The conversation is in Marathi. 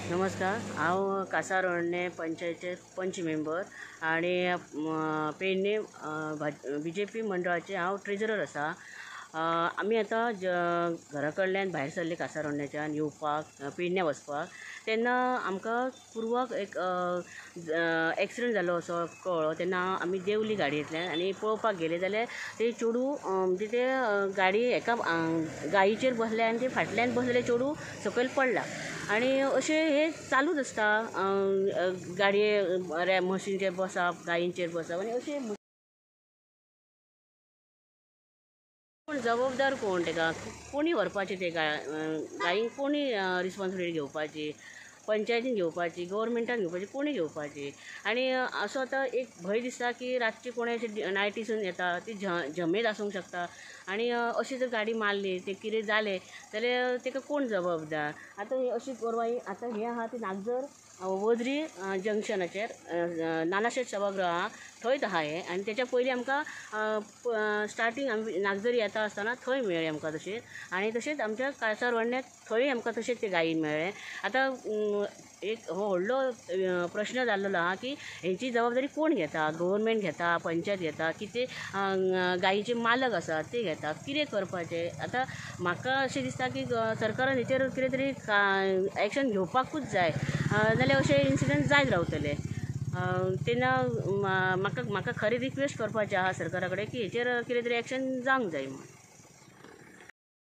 नमस्कार, हांव कासारवडणे पंचायतीचे पंच मेंबर आणि पेडणे BJP मंडळाचे हांव ट्रेजरर आसा। आमी आतां घरा कडल्यान भायर सरले कासारवडण्याच्यान येवपाक पेडणे वचपाक, तेन्ना आमकां पुर्वाक एक एक्सिडेंट जालो असो कळ्ळो। तेन्ना आमी देंवली गाडयेंतल्यान आनी पळोवपाक गेले जाल्यार ते चेडू म्हणजे ते गाडी एका गायीचेर बसले आनी ते फाटल्यान बसलेले चेडू सकयल पडला। आणि अशें हे चालूच आसता, गाडये मशीनचेर बसप, गायींचेर बसप आनी अशें कोण जबाबदार कोण तेका कोणी व्हरपाचें ते गायींक कोणी रिस्पॉन्सिबिलिटी घेवपाची, पंचायतीन घेवपाची, गव्हर्मेंटान घेवपाची, कोणी घेवपाची। आणि असो आतां एक भंय दिसता की रातची कोणी अशें नायटीसून येता, ती जमेत आसूंक शकता आणि अशी जर गाडी मारली, ते कितें जालें जाल्यार तेका कोण जबाबदार। आतां अशी परवां आतां हें आहा ती नागजर वद्री जंक्शनाचेर नानाशेठ सभागृह आहा, थंयच आहा हें। आनी तेच्या पयलीं आमकां स्टार्टींग आमी नागजरी येता आसतना थंय मेळ्ळें आमकां तशेंच, आनी तशेंच आमच्या कासारवडण्यात थंय आमकां तशेंच ते गायीन मेळ्ळें। आतां एक व्हडलो प्रश्न जाल्लो आहा की हेची जबाबदारी कोण घेता, गव्हर्मेंट घेता, पंचायत घेता, की ते गायीचे मालक आसात ते घेता, कितें करपाचें। आतां म्हाका अशें दिसता की सरकारान हेचेर कितें तरी एक्शन घेवपाकूच जाय, नाल्यार अशे इन्सिडंट जायत रावतले। तेन्ना म्हाका खरी रिक्वेस्ट करपाचें आहा सरकारा कडेन की हेचेर कितें तरी एक्शन जावंक जाय म्हणून।